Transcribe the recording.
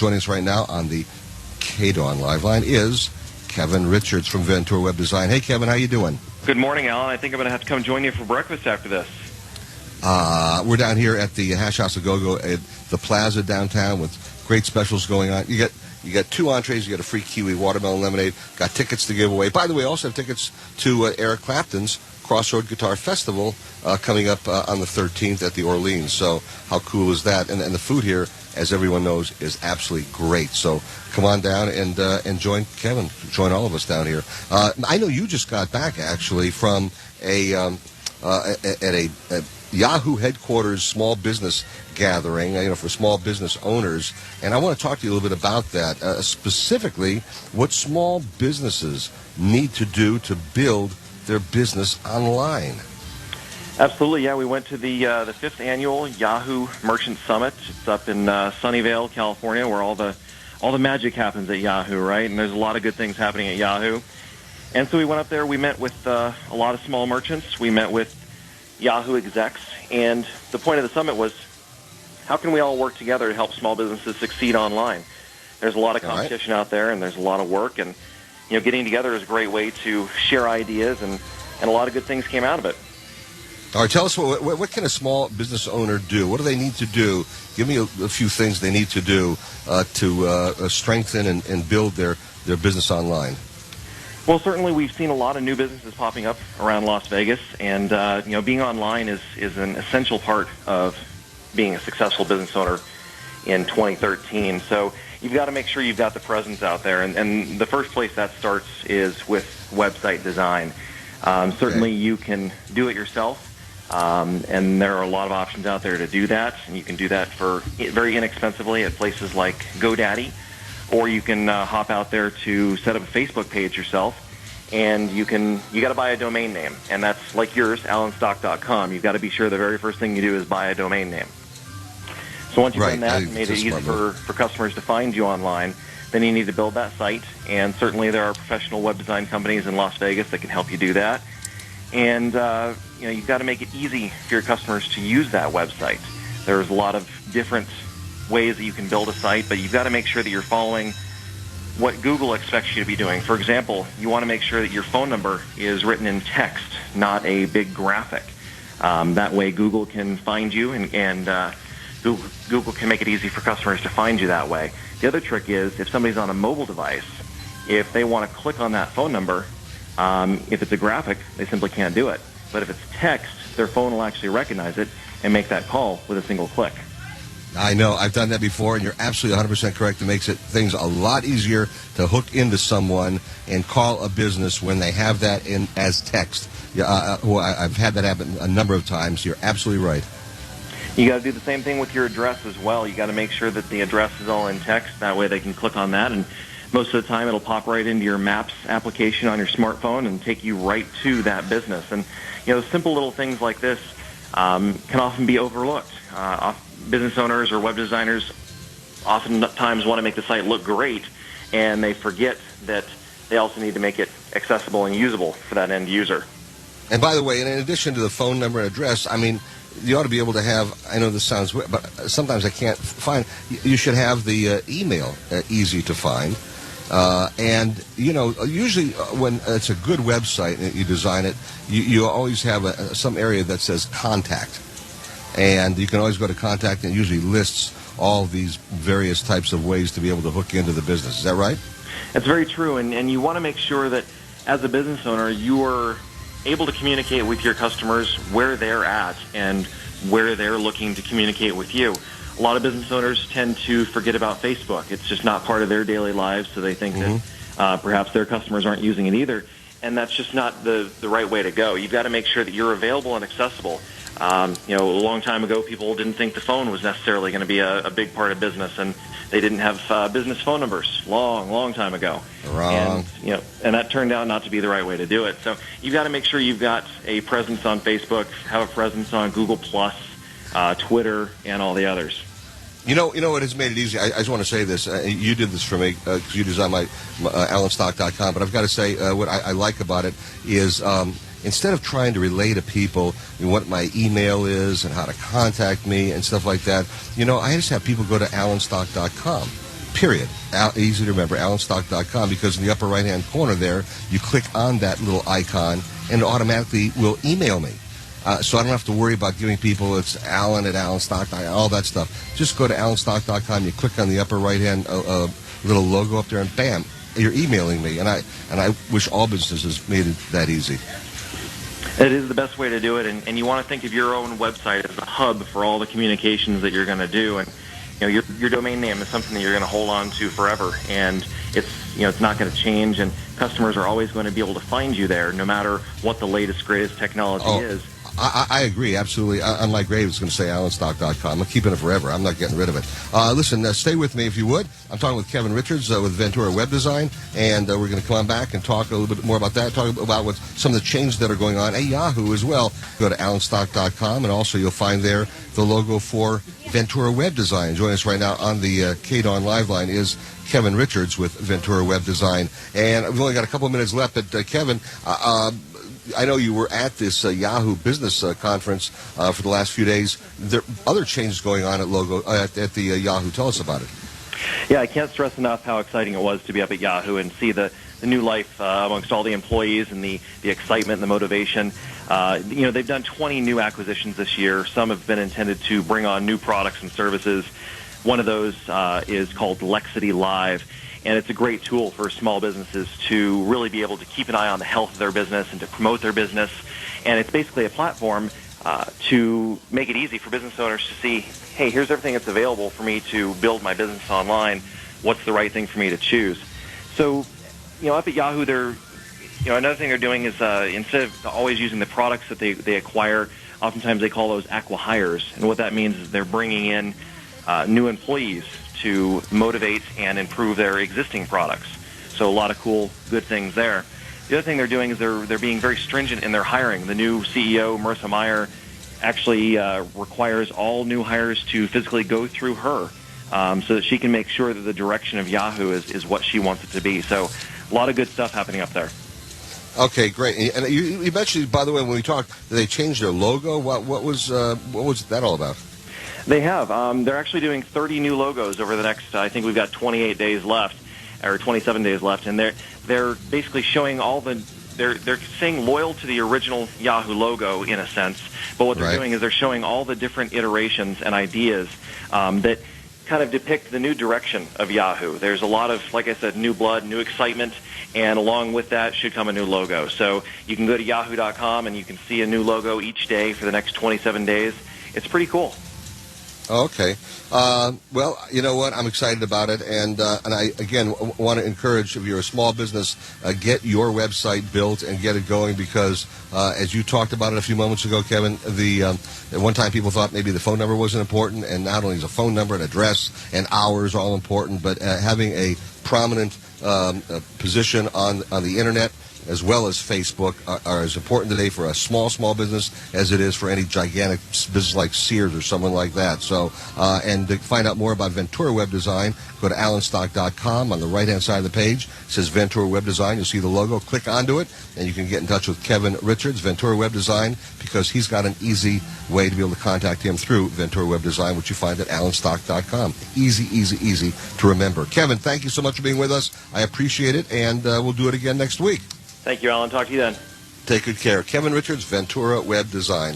Joining us right now on the KDON Live Line is Kevin Richards from Ventura Web Design. Hey, Kevin, how you doing? Good morning, Alan. I think I'm going to have to come join you for breakfast after this. We're down here at the Hash House of Go-Go at the Plaza downtown with great specials going on. You got 2 entrees. You got a free kiwi watermelon lemonade. Got tickets to give away. By the way, also have tickets to Eric Clapton's Crossroad Guitar Festival coming up on the 13th at the Orleans. So how cool is that? And the food here, as everyone knows, is absolutely great. So come on down and join Kevin, join all of us down here. I know you just got back actually from a Yahoo headquarters small business gathering, for small business owners, and I want to talk to you a little bit about that, specifically what small businesses need to do to build their business online. Absolutely, yeah. We went to the 5th annual Yahoo Merchant Summit. It's up in Sunnyvale, California, where all the magic happens at Yahoo, right? And there's a lot of good things happening at Yahoo. And so we went up there. We met with a lot of small merchants. We met with Yahoo execs, and the point of the summit was, how can we all work together to help small businesses succeed online? There's a lot of competition out there, and there's a lot of work, and getting together is a great way to share ideas, and a lot of good things came out of it. All right, tell us, what can a small business owner do? What do they need to do? Give me a few things they need to do to strengthen and build their business online. Well, certainly we've seen a lot of new businesses popping up around Las Vegas, and being online is an essential part of being a successful business owner in 2013. So you've got to make sure you've got the presence out there, and the first place that starts is with website design. Certainly you can do it yourself, and there are a lot of options out there to do that, and you can do that for very inexpensively at places like GoDaddy. Or you can hop out there to set up a Facebook page yourself, and you got to buy a domain name, and that's like yours, alanstock.com. You've got to be sure the very first thing you do is buy a domain name. So once you've done that and made it easy for customers to find you online, then you need to build that site, and certainly there are professional web design companies in Las Vegas that can help you do that. And you've got to make it easy for your customers to use that website. There's a lot of different ways that you can build a site, but you've got to make sure that you're following what Google expects you to be doing. For example, you want to make sure that your phone number is written in text, not a big graphic. That way Google can find you, and Google can make it easy for customers to find you that way. The other trick is, if somebody's on a mobile device, if they want to click on that phone number, if it's a graphic, they simply can't do it. But if it's text, their phone will actually recognize it and make that call with a single click. I know. I've done that before, and you're absolutely 100% correct. It makes things a lot easier to hook into someone and call a business when they have that in as text. I've had that happen a number of times. You're absolutely right. You got to do the same thing with your address as well. You got to make sure that the address is all in text. That way they can click on that, and most of the time it'll pop right into your Maps application on your smartphone and take you right to that business. And simple little things like this can often be overlooked. Business owners or web designers oftentimes want to make the site look great, and they forget that they also need to make it accessible and usable for that end user. And by the way, in addition to the phone number and address, you ought to be able to have, I know this sounds weird, but sometimes I can't find, you should have the email easy to find. And usually when it's a good website and you design it, you always have some area that says contact. And you can always go to contact, and it usually lists all these various types of ways to be able to hook into the business. Is that right? That's very true, and you want to make sure that as a business owner, you are able to communicate with your customers where they're at and where they're looking to communicate with you. A lot of business owners tend to forget about Facebook. It's just not part of their daily lives, so they think that perhaps their customers aren't using it either, and that's just not the right way to go. You've got to make sure that you're available and accessible. A long time ago, people didn't think the phone was necessarily going to be a big part of business, and they didn't have business phone numbers long time ago. Wrong. And that turned out not to be the right way to do it. So you've got to make sure you've got a presence on Facebook, have a presence on Google+, Twitter, and all the others. You know what has made it easy? I just want to say this. You did this for me because you designed my alanstock.com, but I've got to say what I like about it is instead of trying to relay to people what my email is and how to contact me and stuff like that, I just have people go to alanstock.com. period. Easy to remember, alanstock.com, because in the upper right-hand corner there, you click on that little icon, and it automatically will email me. So I don't have to worry about giving people it's Alan at alanstock.com, all that stuff. Just go to alanstock.com, you click on the upper right-hand little logo up there, and bam, you're emailing me. And I wish all businesses made it that easy. It is the best way to do it, and you want to think of your own website as a hub for all the communications that you're going to do. And your domain name is something that you're going to hold on to forever, and it's not going to change. And customers are always going to be able to find you there, no matter what the latest, greatest technology is. I agree, absolutely. Unlike Ray, was going to say alanstock.com. I'm keeping it forever. I'm not getting rid of it. Listen, stay with me if you would. I'm talking with Kevin Richards with Ventura Web Design, and we're going to come on back and talk a little bit more about that, talk about what some of the changes that are going on at Yahoo as well. Go to alanstock.com, and also you'll find there the logo for Ventura Web Design. Joining us right now on the KDON Live line is Kevin Richards with Ventura Web Design. And we've only got a couple of minutes left, but Kevin, I know you were at this Yahoo Business Conference for the last few days. There are other changes going on at the Yahoo. Tell us about it. Yeah, I can't stress enough how exciting it was to be up at Yahoo and see the new life amongst all the employees and the excitement and the motivation. They've done 20 new acquisitions this year. Some have been intended to bring on new products and services. One of those is called Lexity Live. And it's a great tool for small businesses to really be able to keep an eye on the health of their business and to promote their business. And it's basically a platform to make it easy for business owners to see, hey, here's everything that's available for me to build my business online. What's the right thing for me to choose? So, up at Yahoo, another thing they're doing is instead of always using the products that they acquire, oftentimes they call those acqui-hires. And what that means is they're bringing in new employees to motivate and improve their existing products. So a lot of cool, good things there. The other thing they're doing is they're being very stringent in their hiring. The new CEO, Marissa Meyer, actually requires all new hires to physically go through her so that she can make sure that the direction of Yahoo is what she wants it to be. So a lot of good stuff happening up there. Okay, great. And you mentioned, by the way, when we talked, they changed their logo. What was that all about? They have. They're actually doing 30 new logos over the next, I think we've got 28 days left, or 27 days left, and they're basically showing they're staying loyal to the original Yahoo logo in a sense, but what they're doing is they're showing all the different iterations and ideas that kind of depict the new direction of Yahoo. There's a lot of, like I said, new blood, new excitement, and along with that should come a new logo. So you can go to yahoo.com and you can see a new logo each day for the next 27 days. It's pretty cool. Okay. Well, you know what? I'm excited about it, and I again want to encourage, if you're a small business, get your website built and get it going, because as you talked about it a few moments ago, Kevin, at one time people thought maybe the phone number wasn't important, and not only is a phone number, an address, and hours all important, but having a prominent position on the internet as well as Facebook are as important today for a small business as it is for any gigantic business like Sears or someone like that. So, and to find out more about Ventura Web Design, go to alanstock.com. On the right-hand side of the page, it says Ventura Web Design. You'll see the logo. Click onto it, and you can get in touch with Kevin Richards, Ventura Web Design, because he's got an easy way to be able to contact him through Ventura Web Design, which you find at alanstock.com. Easy to remember. Kevin, thank you so much for being with us. I appreciate it, and we'll do it again next week. Thank you, Alan. Talk to you then. Take good care. Kevin Richards, Ventura Web Design.